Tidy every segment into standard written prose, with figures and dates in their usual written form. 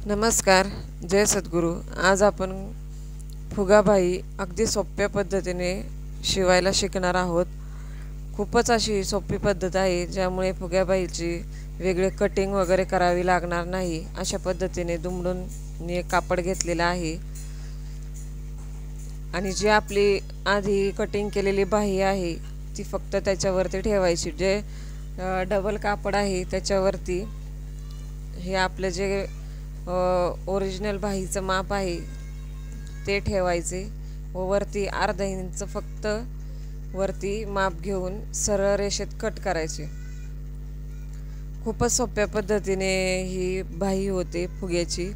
नमस्कार. जय सद्गुरू. आज आपण फुगाबाई अगदी सोप्या पद्धतीने शिवायला शिकणार आहोत. खूपच अशी सोपी पद्धत आहे ज्यामुळे फुगाबाईची वेगळे कटिंग वगैरे करावी लागणार नाही. अशा पद्धतीने दुमडून मी एक कापड घेतलेला आहे आणि जी आपली आधी कटिंग केलेली बाही आहे ती फक्त त्याच्यावरती ठेवायची. जे डबल कापड आहे त्याच्यावरती हे आपलं जे ओरिजिनल बाहीचं माप आहे ते ठेवायचे व वरती अर्धा इंच फक्त वरती माप घेऊन सरळ रेषेत कट करायचे. खूपच सोप्या पद्धतीने ही बाही होते फुग्याची.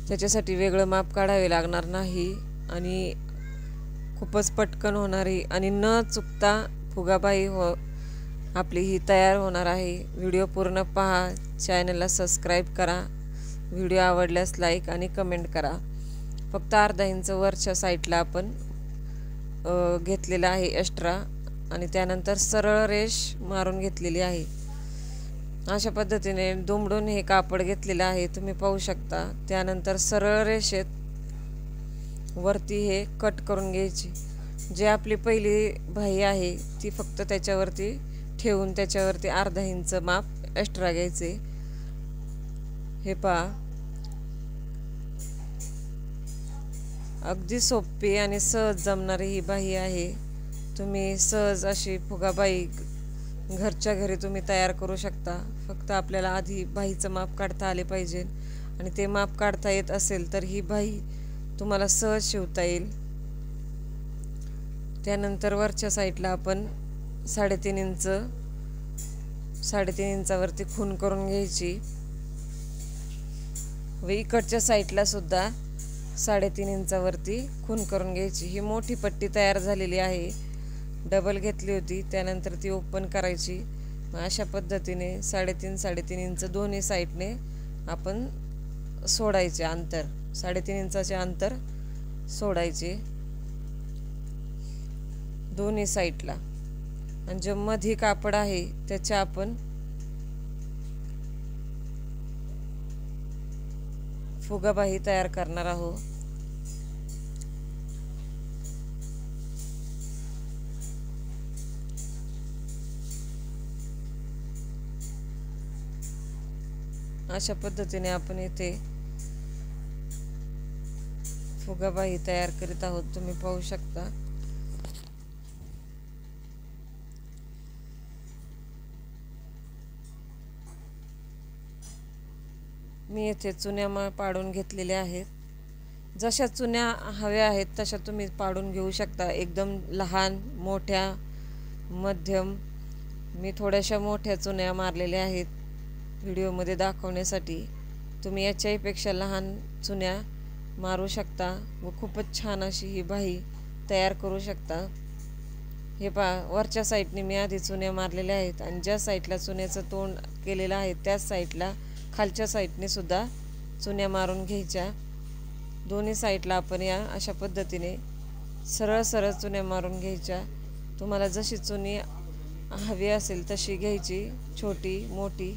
त्याच्यासाठी वेगळं माप काढावे लागणार नाही आणि खूपच पटकन होणारी आणि न चुकता फुगाबाई आपली ही तयार होणार आहे. व्हिडिओ पूर्ण पहा, चॅनलला सबस्क्राईब करा, व्हिडिओ आवडल्यास लाईक आणि कमेंट करा. फक्त अर्धा इंच वरच्या साईडला आपण घेतलेला आहे एक्स्ट्रा आणि त्यानंतर सरळ रेष मारून घेतलेली आहे. अशा पद्धतीने दुमडून हे कापड घेतलेलं आहे, तुम्ही पाहू शकता. त्यानंतर सरळ रेषेत वरती हे कट करून घ्यायची. जे आपली पहिली बाही आहे ती फक्त त्याच्यावरती ठेवून त्याच्यावरती अर्धा इंच माप एक्स्ट्रा घ्यायचे. हे पहा, अगदी सोपी आणि सहज जमणारी ही बाही आहे. तुम्ही सहज अशी फुगाबाई घरच्या घरी तुम्ही तयार करू शकता. फक्त आपल्याला आधी बाहीचं माप काढता आले पाहिजे आणि ते माप काढता येत असेल तर ही बाही तुम्हाला सहज शिवता येईल. त्यानंतर वरच्या साईडला आपण 3.5 इंचावरती खून करून घ्यायची व इकडच्या साईडला सुद्धा 3.5 इंचावरती खून करून घ्यायची. ही मोठी पट्टी तयार झालेली आहे, डबल घेतली होती, त्यानंतर ती ओपन करायची. अशा पद्धतीने 3.5 इंच दोन्ही साईडने आपण सोडायचे अंतर, 3.5 इंचाचे अंतर सोडायचे दोन्ही साईडला. आणि जे मधी कापड आहे त्याच्या आपण फुगाबाही तयार करणार आहोत. अशा पद्धतीने आपण इथे फुगाबाही तयार करीत आहोत, तुम्ही पाहू शकता. मी येथे चुन्या पाडून घेतलेल्या आहेत. जशा चुन्या हव्या आहेत तशा तुम्ही पाडून घेऊ शकता. एकदम लहान, मोठ्या, मध्यम. मी थोड्याशा मोठ्या चुन्या मारलेल्या आहेत व्हिडिओमध्ये दाखवण्यासाठी. तुम्ही याच्याही पेक्षा लहान चुन्या मारू शकता व खूपच छान अशी ही बाही तयार करू शकता. हे पहा, वरच्या साईडने मी आधी चुन्या मारलेल्या आहेत आणि ज्या साईडला चुन्याचं तोंड केलेलं आहे त्याच साईडला खालच्या साईडने सुद्धा चुन्या मारून घ्यायच्या. दोन्ही साईडला आपण या अशा पद्धतीने सरळ सरळ चुन्या मारून घ्यायच्या. तुम्हाला जशी चुनी हवी असेल तशी घ्यायची, छोटी मोठी.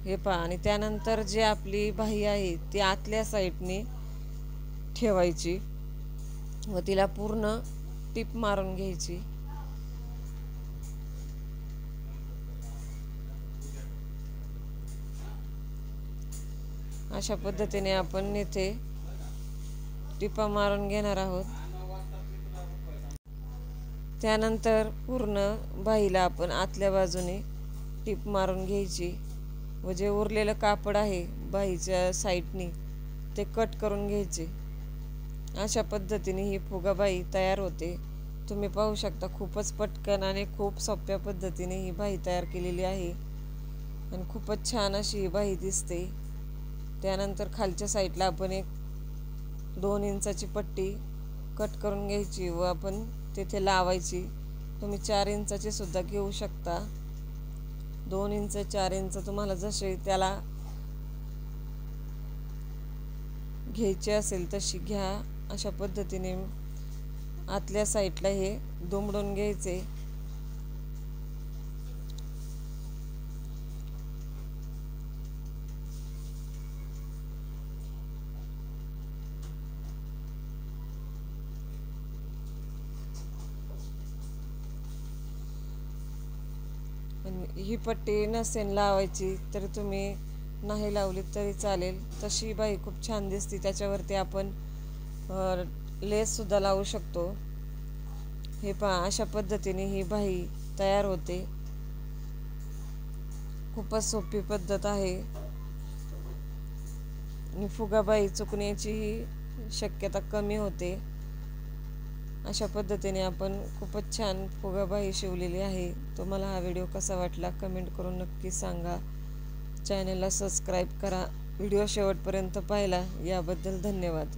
हे पहा, आणि त्यानंतर जी आपली बाही आहे ती आतल्या साईडने ठेवायची व तिला पूर्ण टिप मारून घ्यायची. अशा पद्धतीने आपण इथे टिपा मारून घेणार आहोत. त्यानंतर पूर्ण बाहीला आपण आतल्या बाजूने टिप मारून घ्यायची व जे उरलेलं कापड आहे बाहीच्या साईडनी ते कट करून घ्यायचे. अशा पद्धतीने ही फुगाबाई तयार होते. तुम्ही पाहू शकता, खूपच पटकन आणि खूप सोप्या पद्धतीने ही बाही तयार केलेली आहे आणि खूपच छान अशी ही बाही दिसते. त्यानंतर खालच्या साईडला आपण एक 2 इंचाची पट्टी कट करून घ्यायची व आपण तेथे लावायची. तुम्ही 4 इंचाची सुद्धा घेऊ शकता. 2 इंच 4 इंच तुम्हाला जसे त्याला घ्यायची असेल तशी घ्या. अशा पद्धतीने आतल्या साईडला हे दुमडून घ्यायचे. ही पट्टी नसेल लावायची तर तुम्ही नाही लावली तरी चालेल. तशी बाई खूप छान दिसते. त्याच्यावरती आपण लेससुद्धा लावू शकतो. हे पहा, अशा पद्धतीने ही बाई तयार होते. खूपच सोपी पद्धत आहे आणि फुगाबाई चुकण्याचीही शक्यता कमी होते. अशा पद्धतीने आपण खूपच छान फुगाबाई शिवलेली आहे. तुम्हाला हा व्हिडिओ कसा वाटला कमेंट करून नक्की सांगा. चॅनलला सबस्क्राईब करा. व्हिडिओ शेवटपर्यंत पाहिला याबद्दल धन्यवाद.